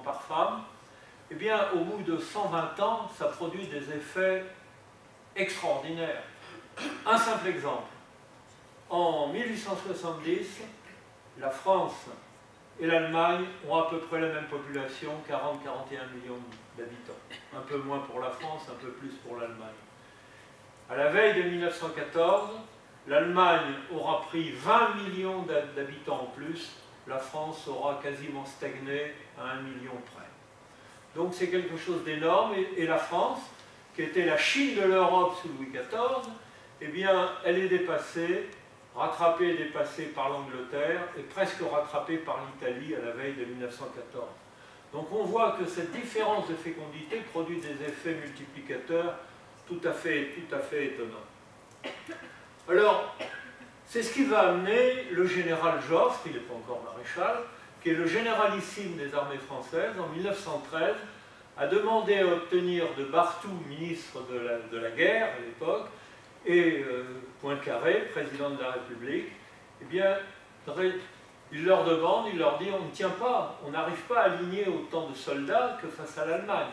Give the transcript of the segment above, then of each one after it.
par femme, eh bien, au bout de 120 ans, ça produit des effets extraordinaires. Un simple exemple. En 1870, la France et l'Allemagne ont à peu près la même population, 40-41 millions d'habitants. Un peu moins pour la France, un peu plus pour l'Allemagne. À la veille de 1914, l'Allemagne aura pris 20 millions d'habitants en plus, la France aura quasiment stagné à 1 million près. Donc c'est quelque chose d'énorme, et la France, qui était la Chine de l'Europe sous Louis XIV, eh bien, elle est dépassée, rattrapée et dépassée par l'Angleterre, et presque rattrapée par l'Italie à la veille de 1914. Donc on voit que cette différence de fécondité produit des effets multiplicateurs tout à fait étonnants. Alors, c'est ce qui va amener le général Joffre, il n'est pas encore maréchal, qui est le généralissime des armées françaises, en 1913, a demandé à obtenir de Barthou, ministre de la guerre à l'époque, et Poincaré, président de la République, eh bien, il leur demande, il leur dit, on ne tient pas, on n'arrive pas à aligner autant de soldats que face à l'Allemagne.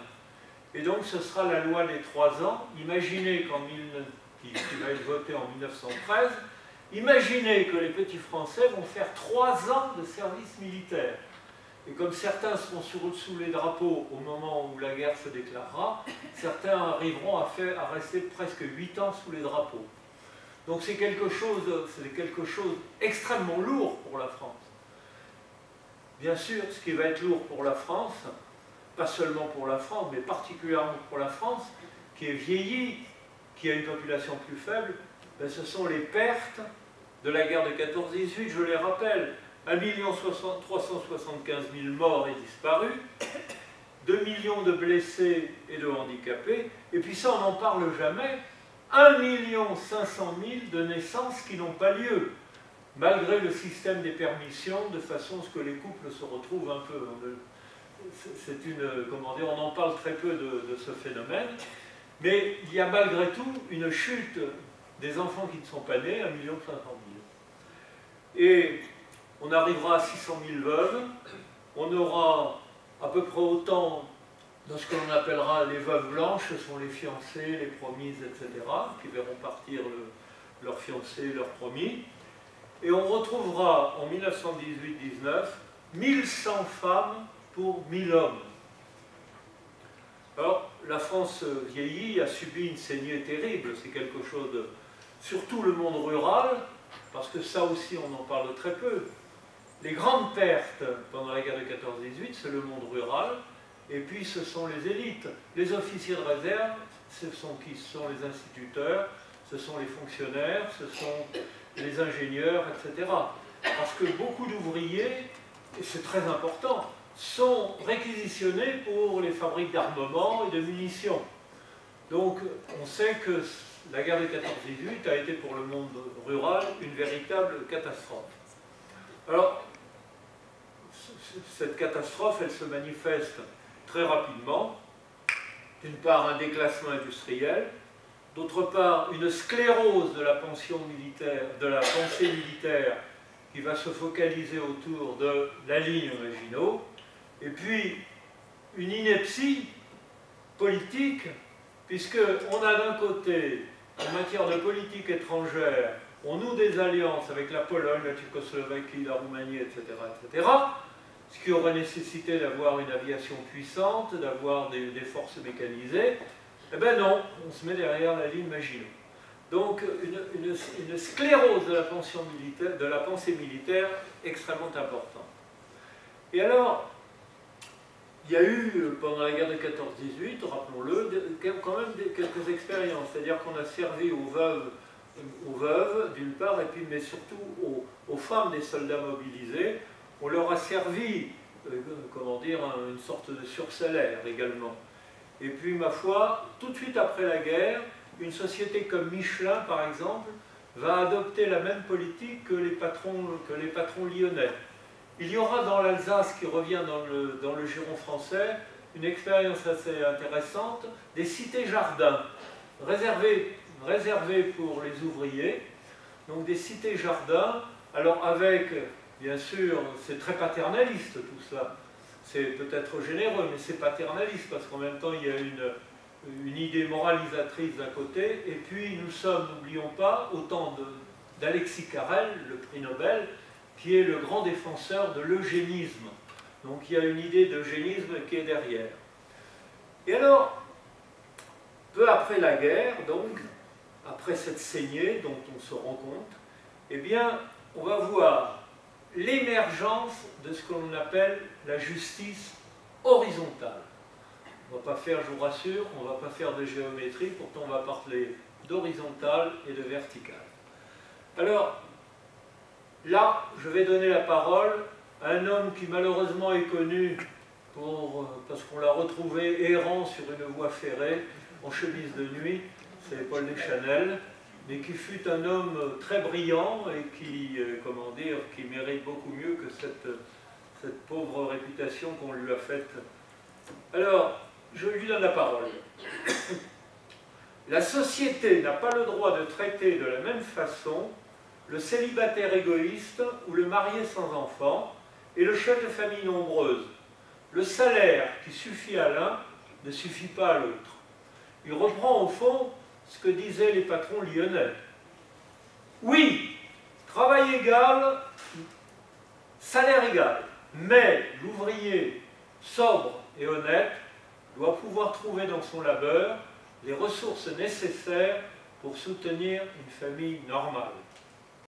Et donc ce sera la loi des 3 ans. Imaginez qui va être votée en 1913, imaginez que les petits Français vont faire 3 ans de service militaire. Et comme certains seront sous les drapeaux au moment où la guerre se déclarera, certains arriveront à rester presque 8 ans sous les drapeaux. Donc c'est quelque chose extrêmement lourd pour la France. Bien sûr, ce qui va être lourd pour la France, pas seulement pour la France, mais particulièrement pour la France, qui est vieillie, qui a une population plus faible, ben ce sont les pertes de la guerre de 14-18, je les rappelle. 1 375 000 morts et disparus, 2 millions de blessés et de handicapés, et puis ça on n'en parle jamais, 1 500 000 de naissances qui n'ont pas lieu, malgré le système des permissions, de façon à ce que les couples se retrouvent un peu. C'est comment dire, on en parle très peu de ce phénomène, mais il y a malgré tout une chute des enfants qui ne sont pas nés, 1 500 000. Et on arrivera à 600 000 veuves, on aura à peu près autant de ce que l'on appellera les veuves blanches, ce sont les fiancées, les promises, etc., qui verront partir leurs fiancés, leurs promis. Et on retrouvera en 1918-19 1100 femmes pour 1000 hommes. Alors, la France vieillit, a subi une saignée terrible, c'est quelque chose de... Surtout le monde rural, parce que ça aussi on en parle très peu. Les grandes pertes pendant la guerre de 14-18, c'est le monde rural, et puis ce sont les élites. Les officiers de réserve, ce sont qui? Ce sont les instituteurs, ce sont les fonctionnaires, ce sont les ingénieurs, etc. Parce que beaucoup d'ouvriers, et c'est très important, sont réquisitionnés pour les fabriques d'armement et de munitions. Donc on sait que la guerre de 14-18 a été pour le monde rural une véritable catastrophe. Alors, cette catastrophe, elle se manifeste très rapidement. D'une part, un déclassement industriel, d'autre part, une sclérose de la pensée militaire qui va se focaliser autour de la ligne Maginot, et puis une ineptie politique, puisqu'on a d'un côté, en matière de politique étrangère, on noue des alliances avec la Pologne, la Tchécoslovaquie, la Roumanie, etc., etc., ce qui aurait nécessité d'avoir une aviation puissante, d'avoir des forces mécanisées. Eh bien non, on se met derrière la ligne Maginot. Donc une sclérose de la pensée militaire extrêmement importante. Et alors, il y a eu, pendant la guerre de 14-18, rappelons-le, quand même quelques expériences. C'est-à-dire qu'on a servi aux veuves d'une part, et puis, mais surtout aux femmes des soldats mobilisés. On leur a servi, comment dire, une sorte de sursalaire également. Et puis, ma foi, tout de suite après la guerre, une société comme Michelin, par exemple, va adopter la même politique que les patrons lyonnais. Il y aura dans l'Alsace, qui revient dans le giron français, une expérience assez intéressante, des cités-jardins, réservées pour les ouvriers, donc des cités-jardins, alors avec, bien sûr, c'est très paternaliste tout ça, c'est peut-être généreux, mais c'est paternaliste, parce qu'en même temps, il y a une idée moralisatrice d'un côté, et puis nous sommes, n'oublions pas, au temps d'Alexis Carrel, le prix Nobel, qui est le grand défenseur de l'eugénisme. Donc il y a une idée d'eugénisme qui est derrière. Et alors, peu après la guerre, donc, après cette saignée dont on se rend compte, eh bien, on va voir l'émergence de ce que l'on appelle la justice horizontale. On ne va pas faire, je vous rassure, on ne va pas faire de géométrie, pourtant on va parler d'horizontale et de verticale. Alors, là, je vais donner la parole à un homme qui malheureusement est connu parce qu'on l'a retrouvé errant sur une voie ferrée, en chemise de nuit, c'est Paul Deschanel, mais qui fut un homme très brillant et qui, comment dire, qui mérite beaucoup mieux que cette pauvre réputation qu'on lui a faite. Alors, je lui donne la parole. La société n'a pas le droit de traiter de la même façon le célibataire égoïste ou le marié sans enfant et le chef de famille nombreuse. Le salaire qui suffit à l'un ne suffit pas à l'autre. Il reprend au fond ce que disaient les patrons lyonnais. Oui, travail égal, salaire égal, mais l'ouvrier sobre et honnête doit pouvoir trouver dans son labeur les ressources nécessaires pour soutenir une famille normale.